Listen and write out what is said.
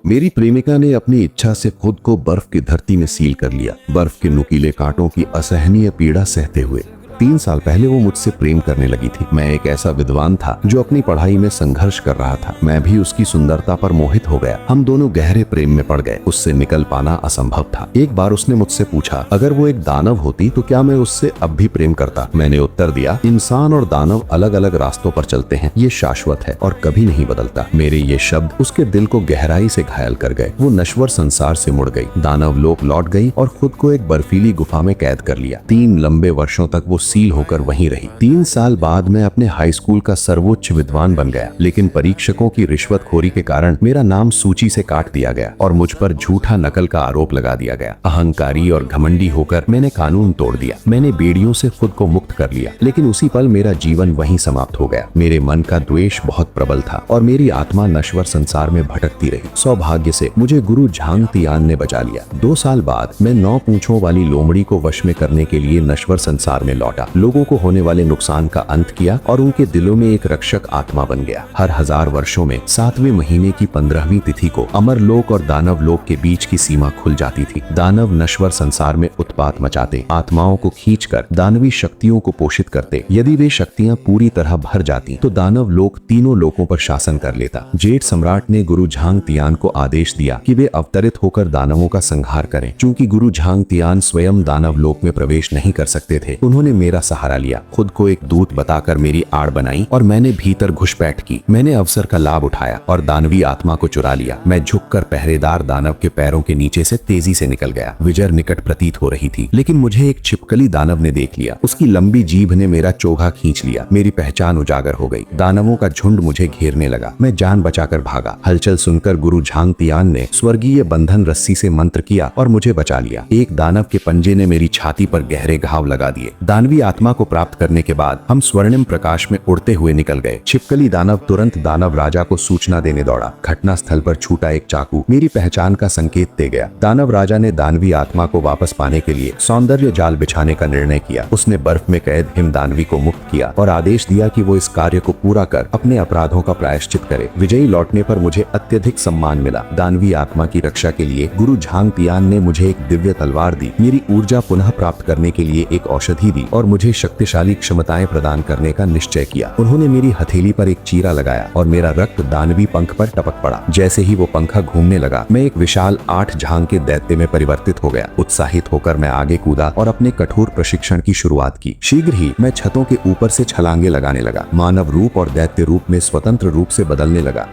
मेरी प्रेमिका ने अपनी इच्छा से खुद को बर्फ की धरती में सील कर लिया, बर्फ के नुकीले कांटों की असहनीय पीड़ा सहते हुए। 3 साल पहले वो मुझसे प्रेम करने लगी थी। मैं एक ऐसा विद्वान था जो अपनी पढ़ाई में संघर्ष कर रहा था। मैं भी उसकी सुंदरता पर मोहित हो गया। हम दोनों गहरे प्रेम में पड़ गए। उससे निकल पाना असंभव था। एक बार उसने मुझसे पूछा, अगर वो एक दानव होती तो क्या मैं उससे अब भी प्रेम करता? मैंने उत्तर दिया, इंसान और दानव अलग अलग रास्तों पर चलते हैं, ये शाश्वत है और कभी नहीं बदलता। मेरे ये शब्द उसके दिल को गहराई से घायल कर गए। वो नश्वर संसार से मुड़ गई, दानव लोक लौट गई और खुद को एक बर्फीली गुफा में कैद कर लिया। 3 लंबे वर्षों तक वो सील होकर वहीं रही। 3 साल बाद मैं अपने हाई स्कूल का सर्वोच्च विद्वान बन गया, लेकिन परीक्षकों की रिश्वतखोरी के कारण मेरा नाम सूची से काट दिया गया और मुझ पर झूठा नकल का आरोप लगा दिया गया। अहंकारी और घमंडी होकर मैंने कानून तोड़ दिया। मैंने बेड़ियों से खुद को मुक्त कर लिया, लेकिन उसी पल मेरा जीवन वहीं समाप्त हो गया। मेरे मन का द्वेष बहुत प्रबल था और मेरी आत्मा नश्वर संसार में भटकती रही। सौभाग्य से मुझे गुरु झांग तियान ने बचा लिया। 2 साल बाद मैं 9 पूंछों वाली लोमड़ी को वश में करने के लिए नश्वर संसार में लौटा, लोगों को होने वाले नुकसान का अंत किया और उनके दिलों में एक रक्षक आत्मा बन गया। हर 1000 वर्षों में 7वें महीने की 15वीं तिथि को अमरलोक और दानव लोक के बीच की सीमा खुल जाती थी। दानव नश्वर संसार में उत्पात मचाते, आत्माओं को खींचकर दानवी शक्तियों को पोषित करते। यदि वे शक्तियां पूरी तरह भर जाती तो दानव लोक तीनों लोकों पर शासन कर लेता। जेठ सम्राट ने गुरु झांग तियान को आदेश दिया कि वे अवतरित होकर दानवों का संहार करें। चूंकि गुरु झांग तियान स्वयं दानव लोक में प्रवेश नहीं कर सकते थे, उन्होंने मेरा सहारा लिया, खुद को एक दूत बताकर मेरी आड़ बनाई और मैंने भीतर घुसपैठ की। मैंने अवसर का लाभ उठाया और दानवी आत्मा को चुरा लिया। मैं झुककर पहरेदार दानव के पैरों के नीचे से तेजी से निकल गया। विजय निकट प्रतीत हो रही थी, लेकिन मुझे एक छिपकली दानव ने देख लिया। उसकी लंबी जीभ ने मेरा चोगा खींच लिया। मेरी पहचान उजागर हो गई। दानवों का झुंड मुझे घेरने लगा। मैं जान बचाकर भागा। हलचल सुनकर गुरु झांग तियान ने स्वर्गीय बंधन रस्सी से मंत्र किया और मुझे बचा लिया। एक दानव के पंजे ने मेरी छाती पर गहरे घाव लगा दिए। दानवी आत्मा को प्राप्त करने के बाद हम स्वर्णिम प्रकाश में उड़ते हुए निकल गए। छिपकली दानव तुरंत दानव राजा को सूचना देने दौड़ा। घटना स्थल पर छूटा एक चाकू मेरी पहचान का संकेत दे गया। दानव राजा ने दानवी आत्मा को वापस पाने के लिए सौंदर्य जाल बिछाने का निर्णय किया। उसने बर्फ में कैद हिम दानवी को मुक्त किया और आदेश दिया कि वो इस कार्य को पूरा कर अपने अपराधों का प्रायश्चित करे। विजयी लौटने पर मुझे अत्यधिक सम्मान मिला। दानवी आत्मा की रक्षा के लिए गुरु झांग तियान ने मुझे एक दिव्य तलवार दी, मेरी ऊर्जा पुनः प्राप्त करने के लिए एक औषधि दी और मुझे शक्तिशाली क्षमताएं प्रदान करने का निश्चय किया। उन्होंने मेरी हथेली पर एक चीरा लगाया और मेरा रक्त दानवी पंख पर टपक पड़ा। जैसे ही वो पंखा घूमने लगा, मैं एक विशाल 8 झांग के दैत्य में परिवर्तित हो गया। उत्साहित होकर मैं आगे कूदा और अपने कठोर प्रशिक्षण की शुरुआत की। शीघ्र ही मैं छतों के ऊपर से छलांगे लगाने लगा, मानव रूप और दैत्य रूप में स्वतंत्र रूप से बदलने लगा।